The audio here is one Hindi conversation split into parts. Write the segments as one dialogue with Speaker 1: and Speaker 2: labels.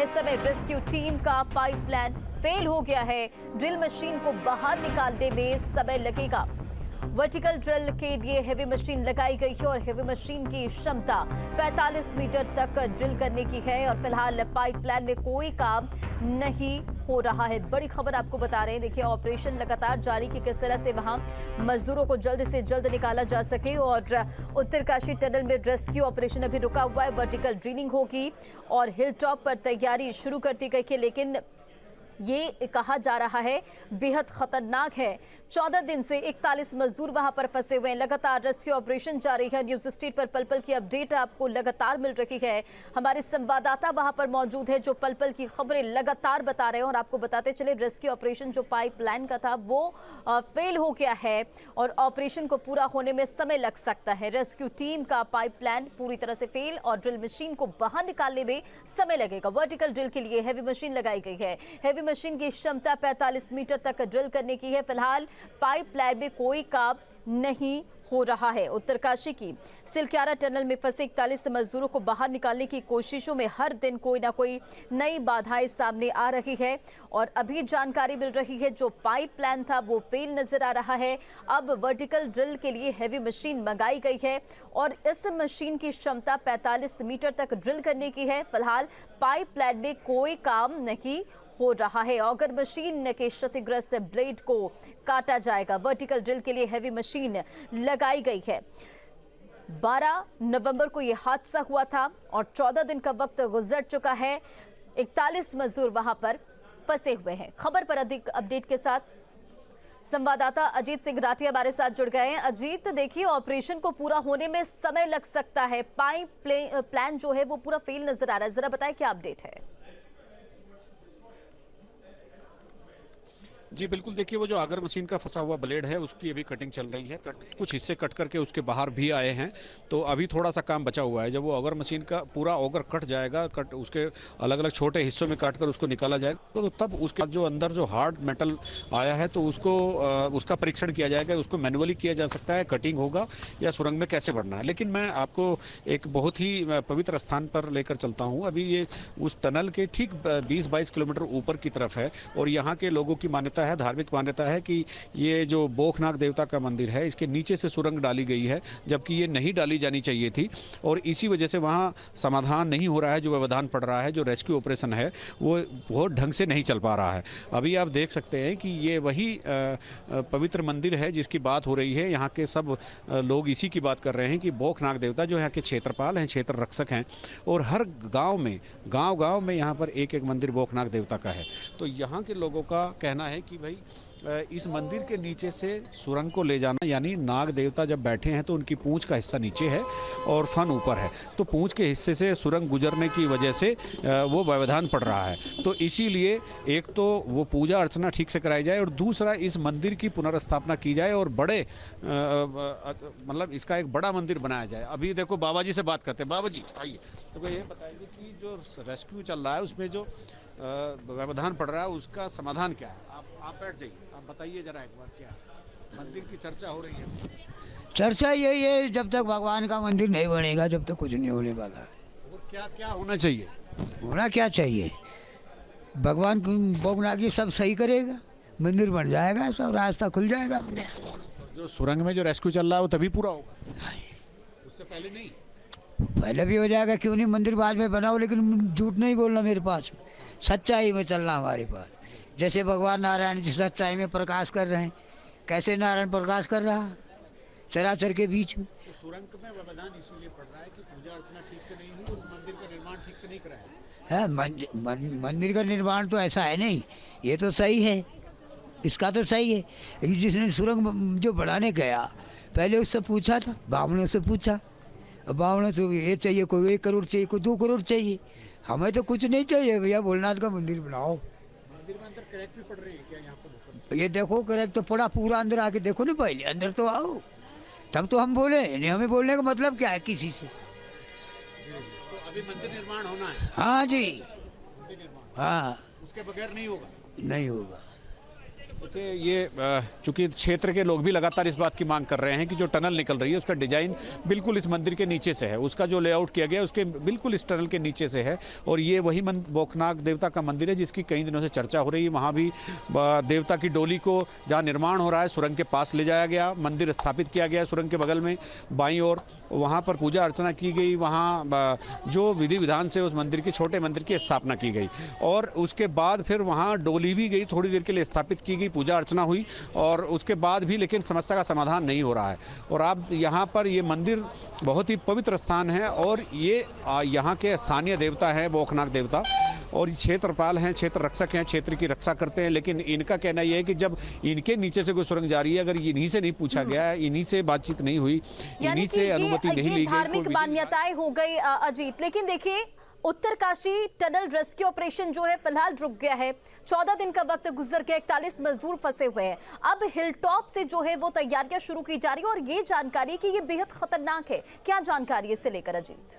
Speaker 1: है समय। रेस्क्यू टीम का पाइपलाइन फेल हो गया है। ड्रिल मशीन को बाहर निकालने में समय लगेगा। वर्टिकल ड्रिल के लिए हेवी मशीन लगाई गई है और हेवी मशीन की क्षमता 45 मीटर तक ड्रिल करने की है और फिलहाल पाइपलाइन में कोई काम नहीं हो रहा है। बड़ी खबर आपको बता रहे हैं। देखिए, ऑपरेशन लगातार जारी कि किस तरह से वहां मजदूरों को जल्द से जल्द निकाला जा सके और उत्तरकाशी टनल में रेस्क्यू ऑपरेशन अभी रुका हुआ है। वर्टिकल ड्रिलिंग होगी और हिल टॉप पर तैयारी शुरू कर दी गई है, लेकिन ये कहा जा रहा है बेहद खतरनाक है। 14 दिन से 41 मजदूर वहां पर फंसे हुए हैं। लगातार रेस्क्यू ऑपरेशन जारी है। न्यूज स्ट्रीट पर पल पल की अपडेट आपको लगातार मिल रही है। हमारे संवाददाता वहां पर मौजूद है जो पल पल की खबरें लगातार बता रहे हैं और आपको बताते चले रेस्क्यू ऑपरेशन जो पाइपलाइन का था वो फेल हो गया है और ऑपरेशन को पूरा होने में समय लग सकता है। रेस्क्यू टीम का पाइपलाइन पूरी तरह से फेल और ड्रिल मशीन को बाहर निकालने में समय लगेगा। वर्टिकल ड्रिल के लिए हेवी मशीन लगाई गई है। हेवी मशीन की क्षमता 45 मीटर तक ड्रिल करने की है। फिलहाल पाइपलाइन में कोई काम नहीं हो रहा है। उत्तरकाशी की सिलक्यारा टनल में फंसे 41 मजदूरों को बाहर निकालने की कोशिशों में हर दिन कोई ना कोई नई बाधाएं सामने आ रही है और अभी जानकारी मिल रही है जो पाइपलाइन था वो फेल नजर आ रहा है। अब वर्टिकल ड्रिल के लिए हेवी मशीन मंगाई गई है और इस मशीन की क्षमता 45 मीटर तक ड्रिल करने की है। फिलहाल पाइपलाइन में कोई काम नहीं हो रहा है। ऑगर मशीन के क्षतिग्रस्त ब्लेड को काटा जाएगा। वर्टिकल ड्रिल के लिए हेवी मशीन लगाई गई है। 12 नवंबर को यह हादसा हुआ था और 14 दिन का वक्त गुजर चुका है। 41 मजदूर वहां पर फंसे हुए हैं। खबर पर अधिक अपडेट के साथ संवाददाता अजीत सिंह राठी हमारे साथ जुड़ गए हैं। अजीत, देखिए, ऑपरेशन को पूरा होने में समय लग सकता है। प्लान जो है वो पूरा फेल नजर आ रहा है। जरा बताएं क्या अपडेट है।
Speaker 2: जी बिल्कुल, देखिए वो जो आगर मशीन का फंसा हुआ ब्लेड है उसकी अभी कटिंग चल रही है। कुछ हिस्से कट करके उसके बाहर भी आए हैं, तो अभी थोड़ा सा काम बचा हुआ है। जब वो आगर मशीन का पूरा ऑगर कट जाएगा, उसके अलग अलग छोटे हिस्सों में काट कर उसको निकाला जाएगा, तो तब उसके बाद जो अंदर जो हार्ड मेटल आया है तो उसको उसका परीक्षण किया जाएगा। उसको मैनुअली किया जा सकता है, कटिंग होगा या सुरंग में कैसे बढ़ना है। लेकिन मैं आपको एक बहुत ही पवित्र स्थान पर लेकर चलता हूँ। अभी ये उस टनल के ठीक 20-22 किलोमीटर ऊपर की तरफ है और यहाँ के लोगों की मान्यता है, धार्मिक मान्यता है कि ये जो बोखनाग देवता का मंदिर है इसके नीचे से सुरंग डाली गई है, जबकि ये नहीं डाली जानी चाहिए थी और इसी वजह से वहाँ समाधान नहीं हो रहा है। जो व्यवधान पड़ रहा है, जो रेस्क्यू ऑपरेशन है वो ढंग से नहीं चल पा रहा है। अभी आप देख सकते हैं कि ये वही पवित्र मंदिर है जिसकी बात हो रही है। यहाँ के सब लोग इसी की बात कर रहे हैं कि बोखनाग देवता जो यहाँ के क्षेत्रपाल हैं, क्षेत्र रक्षक हैं और हर गांव में यहाँ पर एक एक मंदिर बोखनाग देवता का है। तो यहाँ के लोगों का कहना है कि भाई इस मंदिर के नीचे से सुरंग को ले जाना, यानी नाग देवता जब बैठे हैं तो उनकी पूंछ का हिस्सा नीचे है और फन ऊपर है, तो पूंछ के हिस्से से सुरंग गुजरने की वजह से वो व्यवधान पड़ रहा है। तो इसीलिए एक तो वो पूजा अर्चना ठीक से कराई जाए और दूसरा इस मंदिर की पुनर्स्थापना की जाए और बड़े मतलब इसका एक बड़ा मंदिर बनाया जाए। अभी देखो बाबा जी से बात करते हैं। बाबा जी आइए, तो ये बताइए कि जो रेस्क्यू चल रहा है उसमें जो व्यवधान पड़ रहा है उसका समाधान क्या है। आप बैठ जाइए, आप बताइए जरा एक बार क्या मंदिर की चर्चा हो रही है।
Speaker 3: चर्चा यही है, जब तक भगवान का मंदिर नहीं बनेगा जब तक कुछ नहीं होने वाला है।
Speaker 2: और क्या क्या होना चाहिए?
Speaker 3: होना क्या चाहिए, भगवान बोगनागी सब सही करेगा, मंदिर बन जाएगा, सब रास्ता खुल जाएगा।
Speaker 2: जो सुरंग में जो रेस्क्यू चल रहा है वो तभी पूरा होगा, उससे पहले नहीं?
Speaker 3: पहले भी हो जाएगा, क्यों नहीं। मंदिर बाद में बनाओ, लेकिन झूठ नहीं बोलना मेरे पास, सच्चाई में चलना हमारे पास। जैसे भगवान नारायण जी सच्चाई में प्रकाश कर रहे हैं, कैसे नारायण प्रकाश कर रहा है चराचर के बीच में।
Speaker 2: तो सुरंग में व्यवधान इसलिए पड़ रहा है कि पूजा अर्चना ठीक से नहीं हुई और मंदिर का निर्माण ठीक से नहीं कराया
Speaker 3: है। मंदिर का निर्माण तो ऐसा है नहीं, ये तो सही है, इसका तो सही है। जिसने सुरंग जो बढ़ाने गया पहले उससे पूछा था, ब्राह्मणों से पूछा, ब्राह्मणों तो ये चाहिए, कोई 1 करोड़ चाहिए, कोई 2 करोड़ चाहिए, हमें तो कुछ नहीं चाहिए भैया, भोलेनाथ का मंदिर बनाओ।
Speaker 2: मंदिर में अंदर क्रैक भी पड़ रही है क्या यहाँ पर?
Speaker 3: ये देखो क्रैक तो पड़ा पूरा, अंदर आके देखो ना, पहले अंदर तो आओ तब तो हम बोले। नहीं, हमें बोलने का मतलब क्या है किसी से।
Speaker 2: तो अभी मंदिर निर्माण होना है?
Speaker 3: हाँ जी,
Speaker 2: मंदिर निर्माण,
Speaker 3: हाँ,
Speaker 2: उसके बगैर नहीं होगा?
Speaker 3: नहीं होगा।
Speaker 2: देखिए ये चूंकि क्षेत्र के लोग भी लगातार इस बात की मांग कर रहे हैं कि जो टनल निकल रही है उसका डिजाइन बिल्कुल इस मंदिर के नीचे से है, उसका जो लेआउट किया गया है उसके बिल्कुल इस टनल के नीचे से है। और ये वही भोकनाग देवता का मंदिर है जिसकी कई दिनों से चर्चा हो रही है। वहाँ भी देवता की डोली को जहाँ निर्माण हो रहा है सुरंग के पास ले जाया गया, मंदिर स्थापित किया गया सुरंग के बगल में बाईं ओर, वहाँ पर पूजा अर्चना की गई, वहाँ जो विधि विधान से उस मंदिर की छोटे मंदिर की स्थापना की गई और उसके बाद फिर वहाँ डोली भी गई, थोड़ी देर के लिए स्थापित की गई, पूजा अर्चना हुई और उसके बाद भी लेकिन समस्या का समाधान नहीं हो रहा है। और आप यहाँ पर ये मंदिर बहुत ही पवित्र स्थान है और ये यहाँ के स्थानीय देवता है भोकनाग देवता और ये क्षेत्रपाल हैं, क्षेत्र रक्षक हैं, क्षेत्र की रक्षा करते हैं। लेकिन इनका कहना यह है कि जब इनके नीचे से कोई सुरंग जा रही है, अगर इन्हीं से नहीं पूछा गया, इन्हीं से बातचीत नहीं हुई, इन्हीं से अनुमति नहीं ली गई,
Speaker 1: धार्मिक मान्यताएं हो गई अजीत। लेकिन देखिए उत्तरकाशी टनल रेस्क्यू ऑपरेशन जो है फिलहाल रुक गया है। 14 दिन का वक्त गुजर गया, 41 मजदूर फंसे हुए हैं। अब हिल टॉप से जो है वो तैयारियां शुरू की जा रही है और ये जानकारी कि ये बेहद खतरनाक है। क्या जानकारी इससे लेकर अजीत?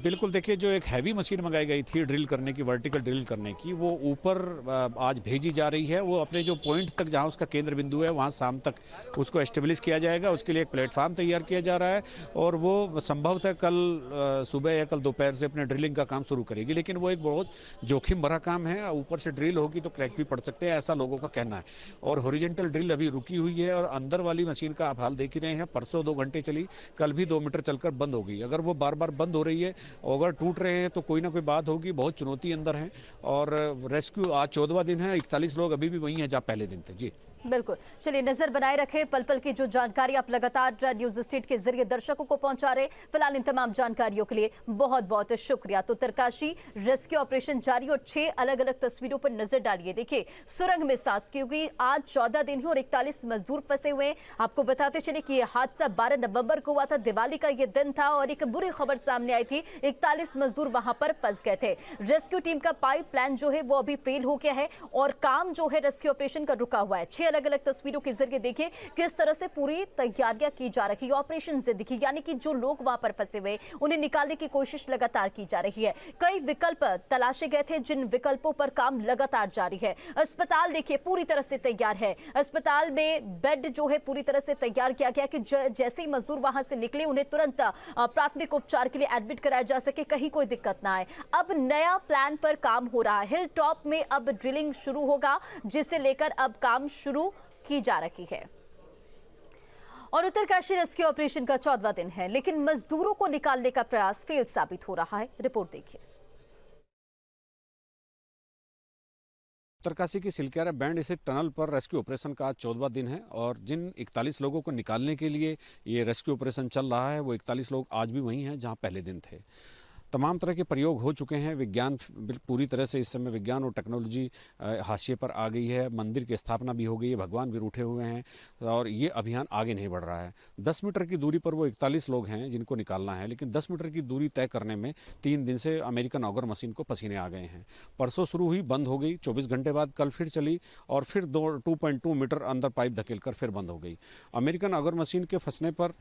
Speaker 2: बिल्कुल, देखिए जो एक हैवी मशीन मंगाई गई थी ड्रिल करने की, वर्टिकल ड्रिल करने की, वो ऊपर आज भेजी जा रही है। वो अपने जो पॉइंट तक जहां उसका केंद्र बिंदु है वहां शाम तक उसको एस्टेब्लिश किया जाएगा। उसके लिए एक प्लेटफार्म तैयार किया जा रहा है और वो संभवतः कल सुबह या कल दोपहर से अपने ड्रिलिंग का काम शुरू करेगी। लेकिन वो एक बहुत जोखिम भरा काम है, ऊपर से ड्रिल होगी तो क्रैक भी पड़ सकते हैं, ऐसा लोगों का कहना है। और हॉरिजॉन्टल ड्रिल अभी रुकी हुई है और अंदर वाली मशीन का आप हाल देख ही रहे हैं। परसों 2 घंटे चली, कल भी 2 मीटर चलकर बंद हो गई। अगर वो बार बार बंद हो रही है, अगर टूट रहे हैं तो कोई ना कोई बात होगी, बहुत चुनौती अंदर है। और रेस्क्यू आज 14वां दिन है, 41 लोग अभी भी वही हैं जहाँ पहले दिन थे। जी
Speaker 1: बिल्कुल, चलिए नजर बनाए रखें। पल पल की जो जानकारी आप लगातार न्यूज स्टेट के जरिए दर्शकों को पहुंचा रहे, फिलहाल इन तमाम जानकारियों के लिए बहुत बहुत शुक्रिया। तो उत्तरकाशी रेस्क्यू ऑपरेशन जारी और 6 अलग अलग तस्वीरों पर नजर डालिए। देखिए सुरंग में सांस, क्योंकि आज 14 दिन ही और 41 मजदूर फंसे हुए हैं। आपको बताते चले कि यह हादसा 12 नवंबर को हुआ था, दिवाली का यह दिन था और एक बुरी खबर सामने आई थी, 41 मजदूर वहां पर फंस गए थे। रेस्क्यू टीम का पाइप प्लान जो है वो अभी फेल हो गया है और काम जो है रेस्क्यू ऑपरेशन का रुका हुआ है। 6 अलग अलग तस्वीरों के जरिए देखिए किस तरह से पूरी तैयारियां की जा रही है ऑपरेशन जिंदगी, यानी कि जो लोग वहां पर फंसे हुए उन्हें निकालने की कोशिश लगातार की जा रही है। कई विकल्प तलाशे गए थे, जिन विकल्पों पर काम लगातार जारी है। अस्पताल देखिए पूरी तरह से तैयार है, अस्पताल में बेड जो है पूरी तरह से तैयार किया गया कि जैसे ही मजदूर वहां से निकले उन्हें तुरंत प्राथमिक उपचार के लिए एडमिट कराया जा सके, कहीं कोई दिक्कत ना आए। अब नया प्लान पर काम हो रहा है। हिल टॉप में अब ड्रिलिंग शुरू होगा, जिसे लेकर अब काम शुरू की जा रही है। और उत्तरकाशी रेस्क्यू ऑपरेशन का 14वां दिन है, लेकिन मजदूरों को निकालने का प्रयास फेल साबित हो रहा है। रिपोर्ट देखिए।
Speaker 2: उत्तरकाशी की सिलक्यारा बैंड स्थित टनल पर रेस्क्यू ऑपरेशन का आज 14वां दिन है और जिन 41 लोगों को निकालने के लिए ये रेस्क्यू ऑपरेशन चल रहा है वो 41 लोग आज भी वही हैं जहां पहले दिन थे। तमाम तरह के प्रयोग हो चुके हैं। विज्ञान पूरी तरह से इस समय विज्ञान और टेक्नोलॉजी हाशिए पर आ गई है। मंदिर की स्थापना भी हो गई है, भगवान भी रूठे हुए हैं और ये अभियान आगे नहीं बढ़ रहा है। 10 मीटर की दूरी पर वो 41 लोग हैं जिनको निकालना है, लेकिन 10 मीटर की दूरी तय करने में 3 दिन से अमेरिकन ऑगर मशीन को पसीने आ गए हैं। परसों शुरू हुई, बंद हो गई, 24 घंटे बाद कल फिर चली और फिर 2.2 मीटर अंदर पाइप धकेल कर फिर बंद हो गई। अमेरिकन ऑगर मशीन के फंसने पर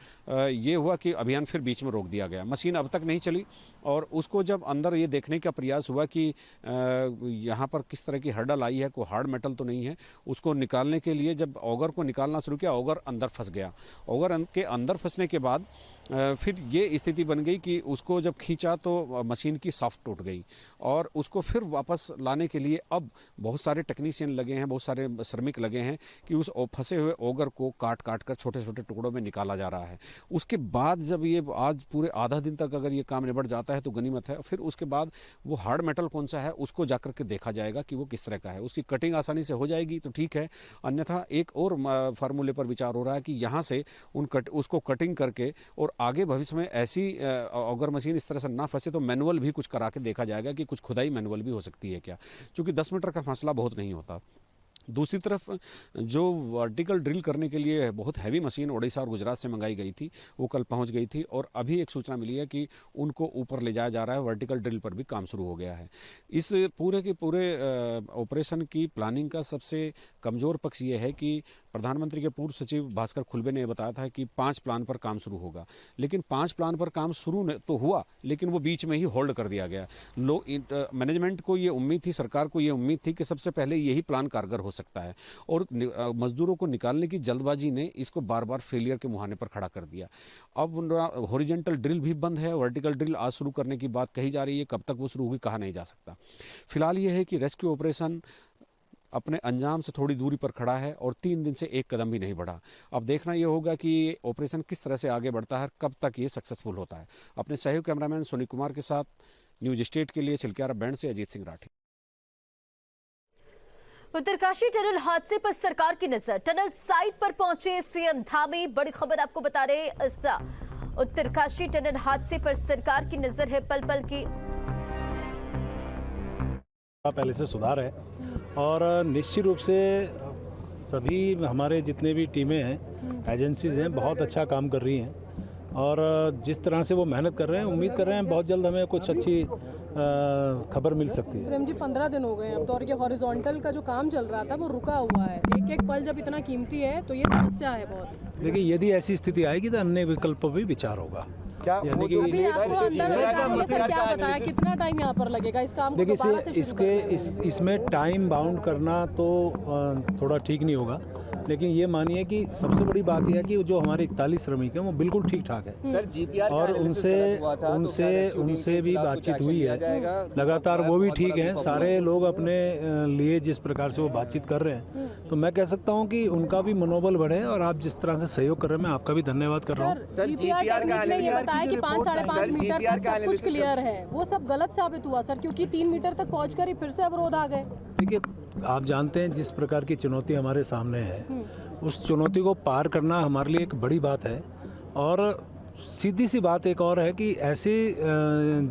Speaker 2: यह हुआ कि अभियान फिर बीच में रोक दिया गया। मशीन अब तक नहीं चली और उसको जब अंदर ये देखने का प्रयास हुआ कि यहाँ पर किस तरह की हर्डल आई है, कोई हार्ड मेटल तो नहीं है, उसको निकालने के लिए जब ऑगर को निकालना शुरू किया, ऑगर अंदर फंस गया। ऑगर के अंदर फंसने के बाद फिर ये स्थिति बन गई कि उसको जब खींचा तो मशीन की शाफ्ट टूट गई और उसको फिर वापस लाने के लिए अब बहुत सारे टेक्नीशियन लगे हैं, बहुत सारे श्रमिक लगे हैं कि उस फंसे हुए ऑगर को काट काट कर छोटे छोटे टुकड़ों में निकाला जा रहा है। उसके बाद जब ये आज पूरे आधा दिन तक अगर ये काम निबट जाता है तो गनीमत है। फिर उसके बाद वो हार्ड मेटल कौन सा है उसको जाकर के देखा जाएगा कि वो किस तरह का है। उसकी कटिंग आसानी से हो जाएगी तो ठीक है, अन्यथा एक और फार्मूले पर विचार हो रहा है कि यहाँ से उसको कटिंग करके और आगे भविष्य में ऐसी ऑगर मशीन इस तरह से ना फंसे तो मैनुअल भी कुछ करा के देखा जाएगा कि कुछ खुदाई मैनुअल भी हो सकती है क्या, क्योंकि 10 मीटर का फासला बहुत नहीं होता। दूसरी तरफ जो वर्टिकल ड्रिल करने के लिए बहुत हैवी मशीन उड़ीसा और गुजरात से मंगाई गई थी वो कल पहुंच गई थी और अभी एक सूचना मिली है कि उनको ऊपर ले जाया जा रहा है। वर्टिकल ड्रिल पर भी काम शुरू हो गया है। इस पूरे के पूरे ऑपरेशन की प्लानिंग का सबसे कमज़ोर पक्ष ये है कि प्रधानमंत्री के पूर्व सचिव भास्कर खुलबे ने बताया था कि 5 प्लान पर काम शुरू होगा, लेकिन 5 प्लान पर काम शुरू तो हुआ लेकिन वो बीच में ही होल्ड कर दिया गया। मैनेजमेंट को ये उम्मीद थी, सरकार को ये उम्मीद थी कि सबसे पहले यही प्लान कारगर हो सकता है और मजदूरों को निकालने की जल्दबाजी ने इसको बार बार फेलियर के मुहाने पर खड़ा कर दिया। अब हॉरिजॉन्टल ड्रिल भी बंद है, वर्टिकल ड्रिल आज शुरू करने की बात कही जा रही है, कब तक वो शुरू होगी कहा नहीं जा सकता। फिलहाल ये है कि रेस्क्यू ऑपरेशन अपने अंजाम से थोड़ी दूरी पर खड़ा है और 3 दिन से एक कदम भी नहीं बढ़ा। अब देखना ये होगा कि ये ऑपरेशन किस तरह से आगे बढ़ता है, कब तक ये सक्सेसफुल होता है। अपने सहयोग कैमरामैन सोनी कुमार के साथ न्यूज स्टेट के लिए चिल्क्यारा बैंड से अजीत सिंह राठी।
Speaker 1: उत्तरकाशी टनल हादसे पर सरकार की नजर, टनल साइट पर पहुंचे सीएम धामी। बड़ी खबर आपको बता रहे, इस उत्तरकाशी टनल हादसे पर सरकार की नजर है। पल पल की
Speaker 4: पहले से सुधार है और निश्चित रूप से सभी हमारे जितने भी टीमें हैं, एजेंसीज हैं, बहुत अच्छा काम कर रही हैं और जिस तरह से वो मेहनत कर रहे हैं, उम्मीद कर रहे हैं बहुत जल्द हमें कुछ अच्छी खबर मिल सकती है।
Speaker 5: प्रेम जी, 15 दिन हो गए हैं अब तो और ये हॉरिजॉन्टल का जो काम चल रहा था वो रुका हुआ है। एक एक पल जब इतना कीमती है तो ये समस्या है बहुत।
Speaker 4: देखिए, यदि ऐसी स्थिति आएगी तो अन्य विकल्प पर भी विचार होगा। यानी कि
Speaker 5: अभी आपको अंदर क्या बताया कितना टाइम यहाँ पर लगेगा इस काम को?
Speaker 4: देखिए, इसमें टाइम बाउंड करना तो थोड़ा ठीक नहीं होगा, लेकिन ये मानिए कि सबसे बड़ी बात यह है कि जो हमारे 41 श्रमिक हैं वो बिल्कुल ठीक ठाक है
Speaker 6: सर। जीपीआर
Speaker 4: और उनसे भी बातचीत हुई है लगातार, वो भी ठीक हैं। सारे लोग अपने लिए जिस प्रकार से वो बातचीत कर रहे हैं, तो मैं कह सकता हूं कि उनका भी मनोबल बढ़े और आप जिस तरह से सहयोग कर रहे हैं, मैं आपका भी धन्यवाद कर रहा हूं।
Speaker 5: सर, जीपीआर का ये बताया कि 5-5.5 मीटर तक सब कुछ क्लियर है, वो सब गलत साबित हुआ सर, क्योंकि 3 मीटर तक पहुंचकर ही फिर से अवरोध आ गए।
Speaker 4: देखिए, आप जानते हैं जिस प्रकार की चुनौती हमारे सामने है, उस चुनौती को पार करना हमारे लिए एक बड़ी बात है। और सीधी सी बात एक और है कि ऐसी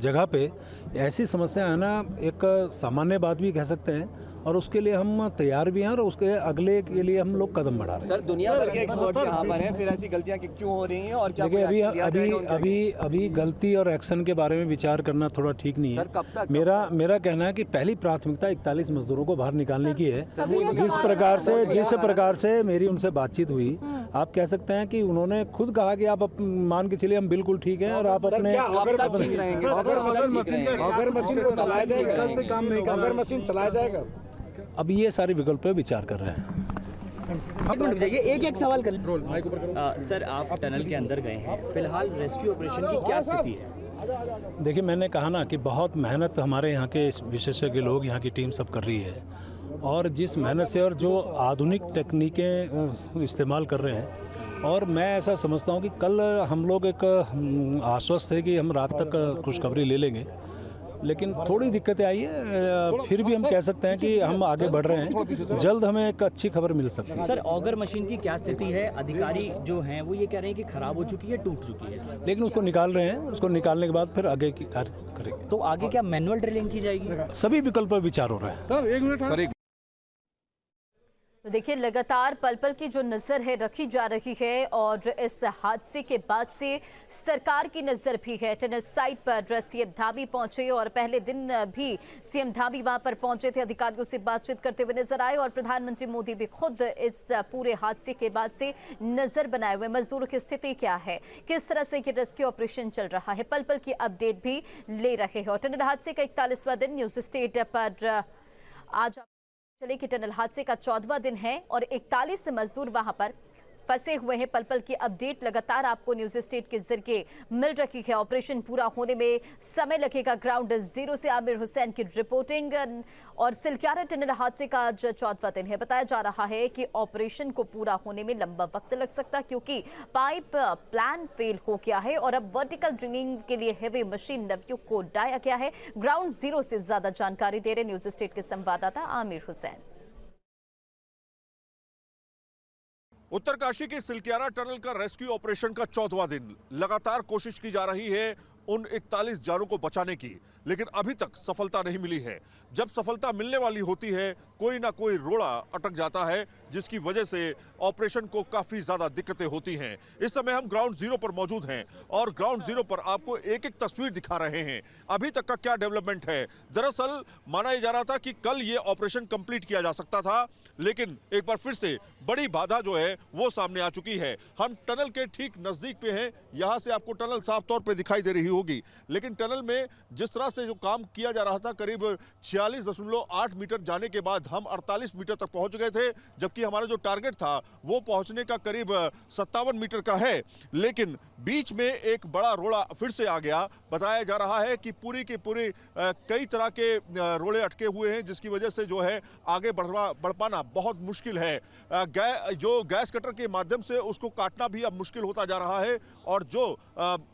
Speaker 4: जगह पे ऐसी समस्या आना एक सामान्य बात भी कह सकते हैं और उसके लिए हम तैयार भी हैं और उसके अगले के लिए हम लोग कदम बढ़ा रहे हैं।
Speaker 6: सर, दुनिया भर के एक्सपर्ट यहाँ पर हैं, फिर ऐसी गलतियाँ क्यों हो रही हैं और क्या?
Speaker 4: देखिए, अभी गलती और एक्शन के बारे में विचार करना थोड़ा ठीक नहीं है।
Speaker 6: सर, कब तक?
Speaker 4: मेरा कहना है कि पहली प्राथमिकता 41 मजदूरों को बाहर निकालने की है। जिस प्रकार से मेरी उनसे बातचीत हुई, आप कह सकते हैं कि उन्होंने खुद कहा कि आप मान के चलिए हम बिल्कुल ठीक हैं और आप अपने
Speaker 6: अगर मशीन को चलाया जाएगा
Speaker 4: अब ये सारे विकल्प पे विचार कर रहे हैं।
Speaker 7: एक सवाल कर सर, आप टनल के अंदर गए हैं, फिलहाल रेस्क्यू ऑपरेशन की क्या स्थिति है?
Speaker 4: देखिए, मैंने कहा ना कि बहुत मेहनत हमारे यहाँ के विशेषज्ञ लोग, यहाँ की टीम सब कर रही है और जिस मेहनत से और जो आधुनिक तकनीकें इस्तेमाल कर रहे हैं, और मैं ऐसा समझता हूँ कि कल हम लोग एक आश्वस्त है कि हम रात तक खुशखबरी ले लेंगे, लेकिन थोड़ी दिक्कतें आई है। फिर भी हम कह सकते हैं कि हम आगे बढ़ रहे हैं, जल्द हमें एक अच्छी खबर मिल सकती है।
Speaker 7: सर, ऑगर मशीन की क्या स्थिति है? अधिकारी जो हैं वो ये कह रहे हैं कि खराब हो चुकी है, टूट चुकी है,
Speaker 4: लेकिन उसको निकाल रहे हैं। उसको निकालने के बाद फिर आगे की कार्य करेंगे।
Speaker 7: तो आगे क्या मैनुअल ड्रिलिंग की जाएगी?
Speaker 4: सभी विकल्प पर विचार हो रहा है।
Speaker 1: तो देखिए, लगातार पल पल की जो नजर है रखी जा रही है और इस हादसे के बाद से सरकार की नजर भी है टनल साइट पर। सीएम धामी पहुंचे और पहले दिन भी सीएम धामी वहां पर पहुंचे थे, अधिकारियों से बातचीत करते हुए नजर आए और प्रधानमंत्री मोदी भी खुद इस पूरे हादसे के बाद से नजर बनाए हुए। मजदूरों की स्थिति क्या है, किस तरह से ये रेस्क्यू ऑपरेशन चल रहा है, पल पल की अपडेट भी ले रहे हैं। और टनल हादसे का 41वां दिन न्यूज स्टेट पर आज चले कि टनल हादसे का 14वां दिन है और 41 मजदूर वहां पर फंसे हुए हैं। पल पल की अपडेट लगातार आपको न्यूज स्टेट के जरिए मिल रही है। ऑपरेशन पूरा होने में समय लगेगा। ग्राउंड जीरो से आमिर हुसैन की रिपोर्टिंग। और सिलक्यारा टनल हादसे का आज 14वां दिन है। बताया जा रहा है कि ऑपरेशन को पूरा होने में लंबा वक्त लग सकता है क्योंकि पाइप प्लान फेल हो गया है और अब वर्टिकल ड्रिलिंग के लिए हेवी मशीन नवयुग को डाया गया है। ग्राउंड जीरो से ज्यादा जानकारी दे रहे न्यूज स्टेट के संवाददाता आमिर हुसैन।
Speaker 8: उत्तरकाशी के सिलक्यारा टनल का रेस्क्यू ऑपरेशन का 14वां दिन। लगातार कोशिश की जा रही है उन 41 जानों को बचाने की, लेकिन अभी तक सफलता नहीं मिली है। जब सफलता मिलने वाली होती है, कोई ना कोई रोड़ा अटक जाता है, जिसकी वजह से ऑपरेशन को काफी ज्यादा दिक्कतें होती हैं। इस समय हम ग्राउंड जीरो पर मौजूद हैं और ग्राउंड जीरो पर आपको एक एक तस्वीर दिखा रहे हैं। अभी तक का क्या डेवलपमेंट है। दरअसल माना जा रहा था कि कल ये ऑपरेशन कंप्लीट किया जा सकता था, लेकिन एक बार फिर से बड़ी बाधा जो है वो सामने आ चुकी है। हम टनल के ठीक नजदीक पे हैं, यहां से आपको टनल साफ तौर पे दिखाई दे रही होगी, लेकिन टनल में जिस तरह से जो काम किया जा रहा था, करीब 46.8 मीटर जाने के बाद हम 48 मीटर तक पहुंच गए थे, जबकि हमारा जो टारगेट था वो पहुंचने का करीब 57 मीटर का है। लेकिन बीच में एक बड़ा रोड़ा फिर से आ गया। बताया जा रहा है कि पूरी की पूरी कई तरह के रोड़े अटके हुए हैं, जिसकी वजह से जो है आगे बढ़ पाना बहुत मुश्किल है। जो गैस कटर के माध्यम से उसको काटना भी अब मुश्किल होता जा रहा है, और जो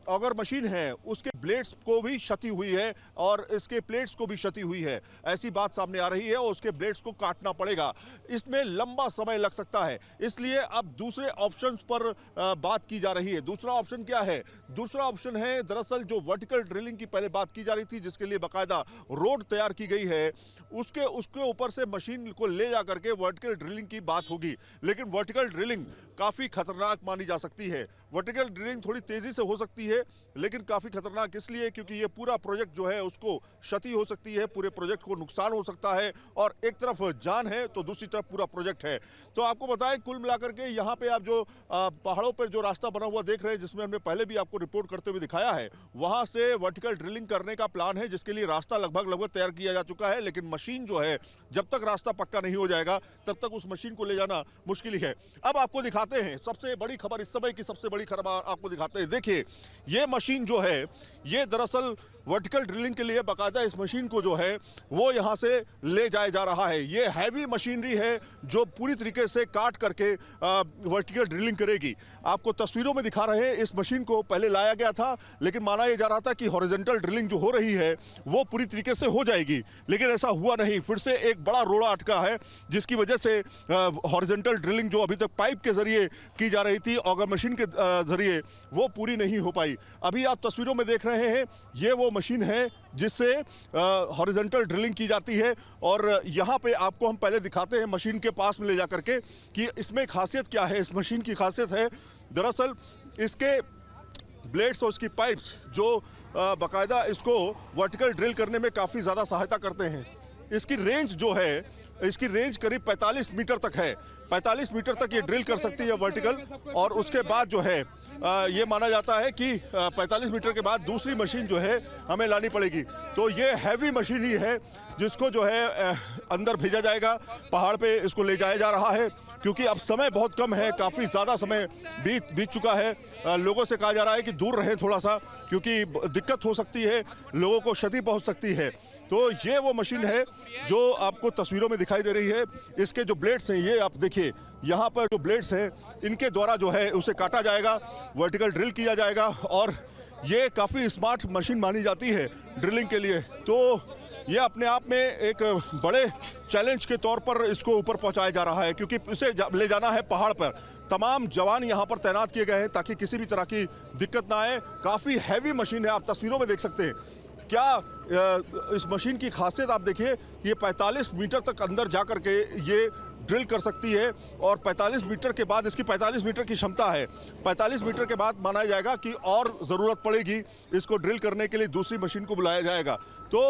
Speaker 8: ऑगर मशीन है उसके ब्लेड्स को भी क्षति हुई है और इसके प्लेट्स को भी क्षति हुई है। ऐसी बात सामने आ रही है और उसके ब्लेड्स को काटना पड़ेगा। इसमें लंबा समय लग सकता है, इसलिए अब दूसरे ऑप्शंस पर बात की जा रही है। दूसरा ऑप्शन क्या है? दूसरा ऑप्शन है दरअसल जो वर्टिकल ड्रिलिंग की पहले बात की जा रही थी, जिसके लिए बाकायदा रोड तैयार की गई है, उसके ऊपर से मशीन को ले जा करके वर्टिकल ड्रिलिंग की बात होगी। लेकिन वर्टिकल ड्रिलिंग काफी खतरनाक मानी जा सकती है। वर्टिकल ड्रिलिंग थोड़ी तेजी से हो सकती है, लेकिन काफी खतरनाक इसलिए क्योंकि ये पूरा प्रोजेक्ट जो है उसको क्षति हो सकती है, पूरे प्रोजेक्ट को नुकसान हो सकता है, और एक तरफ जान है तो दूसरी तरफ पूरा प्रोजेक्ट है। तो आपको बताएं, कुल मिलाकर के यहाँ पे आप जो पहाड़ों पर जो रास्ता बना हुआ देख रहे हैं, जिसमें हमने पहले भी आपको रिपोर्ट करते हुए दिखाया है, वहां से वर्टिकल ड्रिलिंग करने का प्लान है, जिसके लिए रास्ता लगभग तैयार किया जा चुका है। लेकिन मशीन जो है, जब तक रास्ता पक्का नहीं हो जाएगा तब तक उस मशीन को ले जाना मुश्किल ही है। अब आपको दिखाते हैं सबसे बड़ी खबर, इस समय की सबसे बड़ी खबर आपको दिखाते हैं। देखिए, ये मशीन जो है, ये दरअसल वर्टिकल ड्रिलिंग के लिए बाकायदा इस मशीन को जो है वो यहाँ से ले जाया जा रहा है। ये हैवी मशीनरी है जो पूरी तरीके से काट करके वर्टिकल ड्रिलिंग करेगी। आपको तस्वीरों में दिखा रहे हैं, इस मशीन को पहले लाया गया था, लेकिन माना यह जा रहा था कि हॉरिजॉन्टल ड्रिलिंग जो हो रही है वो पूरी तरीके से हो जाएगी, लेकिन ऐसा हुआ नहीं। फिर से एक बड़ा रोड़ा अटका है, जिसकी वजह से हॉरिजॉन्टल ड्रिलिंग जो अभी तक पाइप के जरिए की जा रही थी, ऑगर मशीन के जरिए, वो पूरी नहीं हो पाई। अभी आप तस्वीरों में देख रहे हैं, ये वो मशीन है जिससे हॉरिजॉन्टल ड्रिलिंग की जाती है। और यहाँ पे आपको हम पहले दिखाते हैं मशीन के पास में ले जा करके कि इसमें खासियत क्या है। इस मशीन की खासियत है दरअसल इसके ब्लेड्स और इसकी पाइप्स जो बाकायदा इसको वर्टिकल ड्रिल करने में काफ़ी ज़्यादा सहायता करते हैं। इसकी रेंज जो है, इसकी रेंज करीब 45 मीटर तक है। 45 मीटर तक ये ड्रिल कर सकती है वर्टिकल, और उसके बाद जो है ये माना जाता है कि 45 मीटर के बाद दूसरी मशीन जो है हमें लानी पड़ेगी। तो ये हैवी मशीन ही है जिसको जो है अंदर भेजा जाएगा, पहाड़ पे इसको ले जाया जा रहा है, क्योंकि अब समय बहुत कम है, काफ़ी ज़्यादा समय बीत चुका है। लोगों से कहा जा रहा है कि दूर रहें थोड़ा सा, क्योंकि दिक्कत हो सकती है, लोगों को क्षति पहुंच सकती है। तो ये वो मशीन है जो आपको तस्वीरों में दिखाई दे रही है। इसके जो ब्लेड्स हैं, ये आप देखिए, यहाँ पर जो ब्लेड्स हैं इनके द्वारा जो है उसे काटा जाएगा, वर्टिकल ड्रिल किया जाएगा, और ये काफ़ी स्मार्ट मशीन मानी जाती है ड्रिलिंग के लिए। तो ये अपने आप में एक बड़े चैलेंज के तौर पर इसको ऊपर पहुंचाया जा रहा है, क्योंकि इसे ले जाना है पहाड़ पर। तमाम जवान यहाँ पर तैनात किए गए हैं ताकि किसी भी तरह की दिक्कत ना आए। काफ़ी हैवी मशीन है, आप तस्वीरों में देख सकते हैं। क्या इस मशीन की खासियत आप देखिए, ये 45 मीटर तक अंदर जा कर के ये ड्रिल कर सकती है, और 45 मीटर के बाद, इसकी 45 मीटर की क्षमता है, 45 मीटर के बाद माना जाएगा कि और ज़रूरत पड़ेगी इसको ड्रिल करने के लिए, दूसरी मशीन को बुलाया जाएगा। तो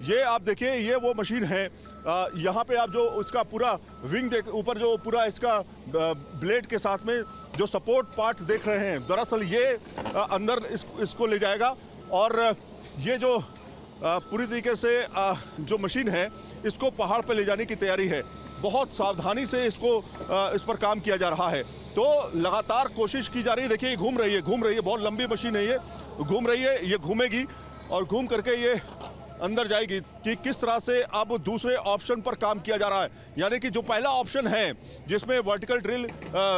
Speaker 8: ये आप देखिए, ये वो मशीन है। यहाँ पे आप जो इसका पूरा विंग देख, ऊपर जो पूरा इसका ब्लेड के साथ में जो सपोर्ट पार्ट देख रहे हैं, दरअसल ये अंदर इसको ले जाएगा। और ये जो पूरी तरीके से जो मशीन है, इसको पहाड़ पे ले जाने की तैयारी है। बहुत सावधानी से इसको इस पर काम किया जा रहा है। तो लगातार कोशिश की जा रही है। देखिए, ये घूम रही है, बहुत लंबी मशीन है, ये घूम रही है, ये घूमेगी और घूम करके ये अंदर जाएगी। कि किस तरह से अब दूसरे ऑप्शन पर काम किया जा रहा है, यानी कि जो पहला ऑप्शन है जिसमें वर्टिकल ड्रिल,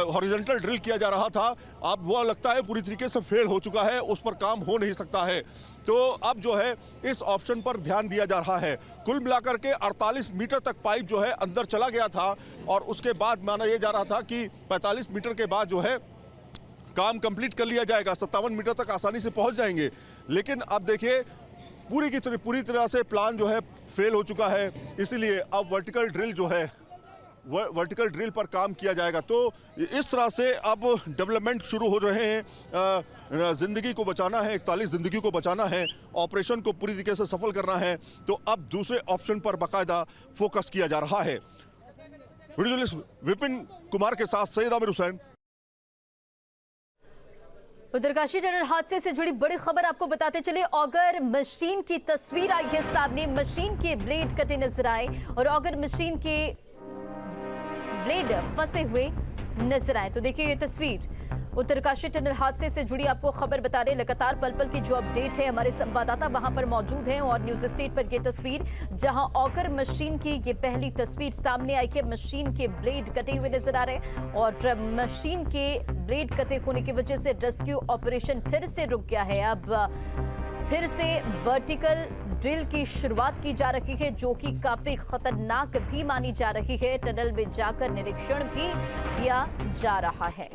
Speaker 8: हॉरिजॉन्टल ड्रिल किया जा रहा था, अब वो लगता है पूरी तरीके से फेल हो चुका है, उस पर काम हो नहीं सकता है। तो अब जो है इस ऑप्शन पर ध्यान दिया जा रहा है। कुल मिलाकर के 48 मीटर तक पाइप जो है अंदर चला गया था, और उसके बाद माना यह जा रहा था कि 45 मीटर के बाद जो है काम कंप्लीट कर लिया जाएगा, 57 मीटर तक आसानी से पहुंच जाएंगे। लेकिन अब देखिए पूरी तरह से प्लान जो है फेल हो चुका है, इसीलिए अब वर्टिकल ड्रिल जो है वर्टिकल ड्रिल पर काम किया जाएगा। तो इस तरह से अब डेवलपमेंट शुरू हो रहे हैं। जिंदगी को बचाना है, 41 जिंदगी को बचाना है, ऑपरेशन को पूरी तरीके से सफल करना है, तो अब दूसरे ऑप्शन पर बाकायदा फोकस किया जा रहा है। वीडियो जर्नलिस्ट विपिन कुमार के साथ सैयद आमिर हुसैन।
Speaker 1: उत्तरकाशी टनल हादसे से जुड़ी बड़ी खबर आपको बताते चले। ऑगर मशीन की तस्वीर आई है सामने, मशीन के ब्लेड कटे नजर आए और ऑगर मशीन के ब्लेड फंसे हुए नजर आए। तो देखिए ये तस्वीर उत्तरकाशी टनल हादसे से जुड़ी आपको खबर बता रहे। लगातार पल पल की जो अपडेट है, हमारे संवाददाता वहां पर मौजूद हैं और न्यूज स्टेट पर ये तस्वीर जहां ऑगर मशीन की ये पहली तस्वीर सामने आई है। मशीन के ब्लेड कटे हुए नजर आ रहे हैं और मशीन के ब्लेड कटे होने की वजह से रेस्क्यू ऑपरेशन फिर से रुक गया है। अब फिर से वर्टिकल ड्रिल की शुरुआत की जा रही है, जो कि काफी खतरनाक भी मानी जा रही है। टनल में जाकर निरीक्षण भी किया जा रहा है।